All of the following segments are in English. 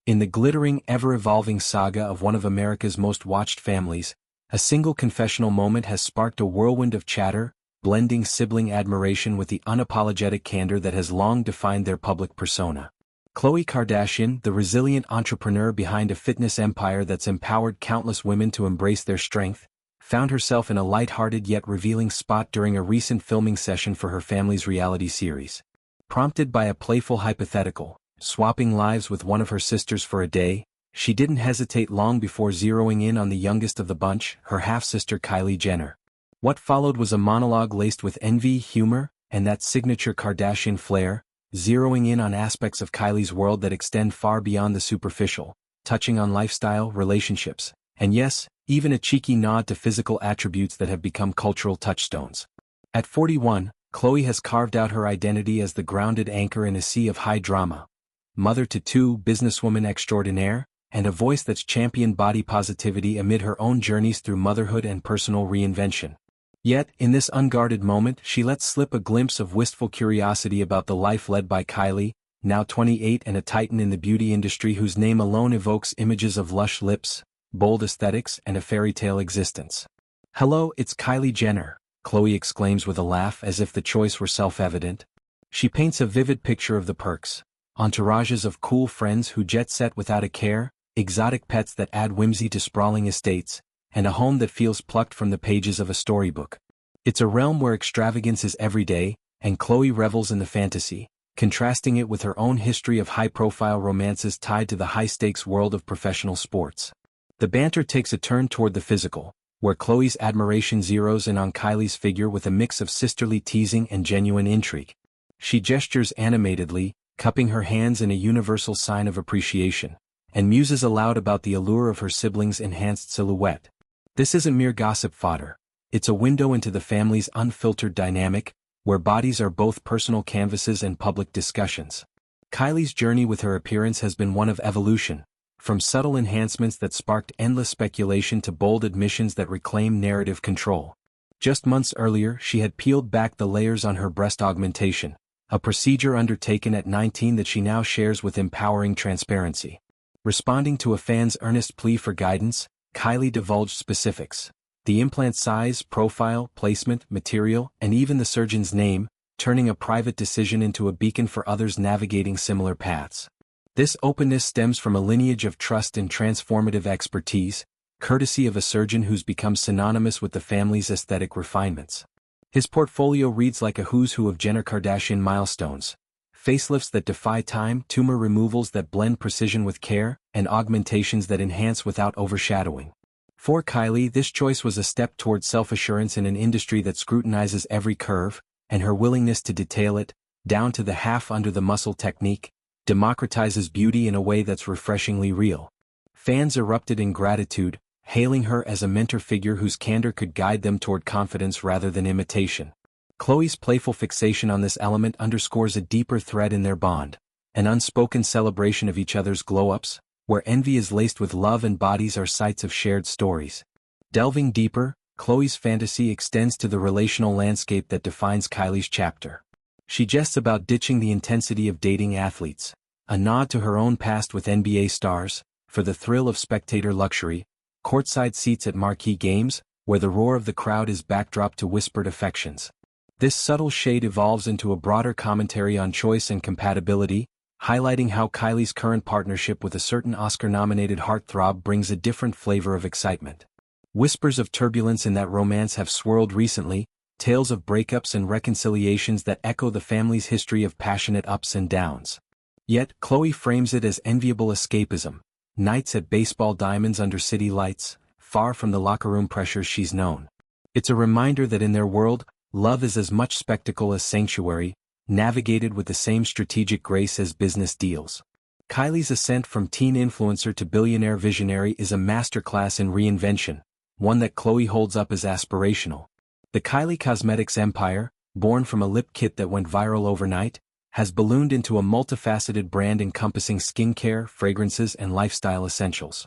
In the glittering, ever-evolving saga of one of America's most watched families, a single confessional moment has sparked a whirlwind of chatter, blending sibling admiration with the unapologetic candor that has long defined their public persona. Khloe Kardashian, the resilient entrepreneur behind a fitness empire that's empowered countless women to embrace their strength, found herself in a light-hearted yet revealing spot during a recent filming session for her family's reality series. Prompted by a playful hypothetical, swapping lives with one of her sisters for a day, she didn't hesitate long before zeroing in on the youngest of the bunch, her half-sister Kylie Jenner. What followed was a monologue laced with envy, humor, and that signature Kardashian flair, zeroing in on aspects of Kylie's world that extend far beyond the superficial, touching on lifestyle, relationships, and yes, even a cheeky nod to physical attributes that have become cultural touchstones. At 41, Khloe has carved out her identity as the grounded anchor in a sea of high drama. Mother to two, businesswoman extraordinaire, and a voice that's championed body positivity amid her own journeys through motherhood and personal reinvention. Yet, in this unguarded moment, she lets slip a glimpse of wistful curiosity about the life led by Kylie, now 28 and a titan in the beauty industry whose name alone evokes images of lush lips, bold aesthetics, and a fairytale existence. "Hello, it's Kylie Jenner," Khloe exclaims with a laugh as if the choice were self-evident. She paints a vivid picture of the perks, entourages of cool friends who jet-set without a care, exotic pets that add whimsy to sprawling estates, and a home that feels plucked from the pages of a storybook. It's a realm where extravagance is everyday, and Khloe revels in the fantasy, contrasting it with her own history of high-profile romances tied to the high-stakes world of professional sports. The banter takes a turn toward the physical, where Khloe's admiration zeroes in on Kylie's figure with a mix of sisterly teasing and genuine intrigue. She gestures animatedly, cupping her hands in a universal sign of appreciation, and muses aloud about the allure of her siblings' enhanced silhouette. This isn't mere gossip fodder. It's a window into the family's unfiltered dynamic, where bodies are both personal canvases and public discussions. Kylie's journey with her appearance has been one of evolution, from subtle enhancements that sparked endless speculation to bold admissions that reclaim narrative control. Just months earlier, she had peeled back the layers on her breast augmentation, a procedure undertaken at 19 that she now shares with empowering transparency. Responding to a fan's earnest plea for guidance, Kylie divulged specifics: the implant size, profile, placement, material, and even the surgeon's name, turning a private decision into a beacon for others navigating similar paths. This openness stems from a lineage of trust and transformative expertise, courtesy of a surgeon who's become synonymous with the family's aesthetic refinements. His portfolio reads like a who's who of Jenner Kardashian milestones: facelifts that defy time, tumor removals that blend precision with care, and augmentations that enhance without overshadowing. For Kylie, this choice was a step toward self-assurance in an industry that scrutinizes every curve, and her willingness to detail it, down to the half-under-the-muscle technique, democratizes beauty in a way that's refreshingly real. Fans erupted in gratitude, hailing her as a mentor figure whose candor could guide them toward confidence rather than imitation. Khloe's playful fixation on this element underscores a deeper thread in their bond, an unspoken celebration of each other's glow-ups, where envy is laced with love and bodies are sites of shared stories. Delving deeper, Khloe's fantasy extends to the relational landscape that defines Kylie's chapter. She jests about ditching the intensity of dating athletes, a nod to her own past with NBA stars, for the thrill of spectator luxury, courtside seats at marquee games, where the roar of the crowd is backdrop to whispered affections. This subtle shade evolves into a broader commentary on choice and compatibility, highlighting how Kylie's current partnership with a certain Oscar-nominated heartthrob brings a different flavor of excitement. Whispers of turbulence in that romance have swirled recently, tales of breakups and reconciliations that echo the family's history of passionate ups and downs. Yet, Khloe frames it as enviable escapism, nights at baseball diamonds under city lights, far from the locker room pressures she's known. It's a reminder that in their world, love is as much spectacle as sanctuary, navigated with the same strategic grace as business deals. Kylie's ascent from teen influencer to billionaire visionary is a masterclass in reinvention, one that Khloe holds up as aspirational. The Kylie Cosmetics empire, born from a lip kit that went viral overnight, has ballooned into a multifaceted brand encompassing skincare, fragrances, and lifestyle essentials.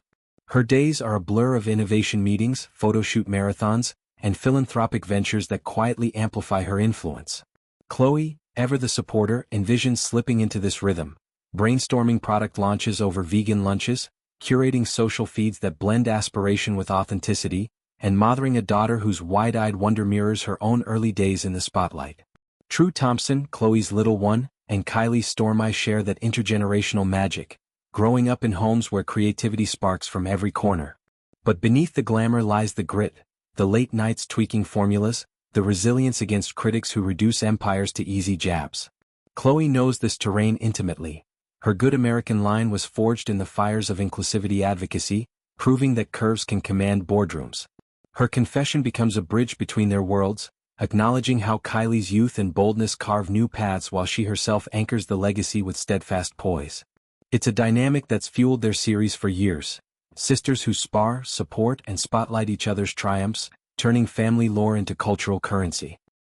Her days are a blur of innovation meetings, photoshoot marathons, and philanthropic ventures that quietly amplify her influence. Khloe, ever the supporter, envisions slipping into this rhythm, brainstorming product launches over vegan lunches, curating social feeds that blend aspiration with authenticity, and mothering a daughter whose wide-eyed wonder mirrors her own early days in the spotlight. True Thompson, Khloe's little one, and Kylie Stormi share that intergenerational magic, growing up in homes where creativity sparks from every corner. But beneath the glamour lies the grit, the late nights tweaking formulas, the resilience against critics who reduce empires to easy jabs. Khloe knows this terrain intimately. Her Good American line was forged in the fires of inclusivity advocacy, proving that curves can command boardrooms. Her confession becomes a bridge between their worlds, acknowledging how Kylie's youth and boldness carve new paths while she herself anchors the legacy with steadfast poise. It's a dynamic that's fueled their series for years. Sisters who spar, support, and spotlight each other's triumphs, turning family lore into cultural currency.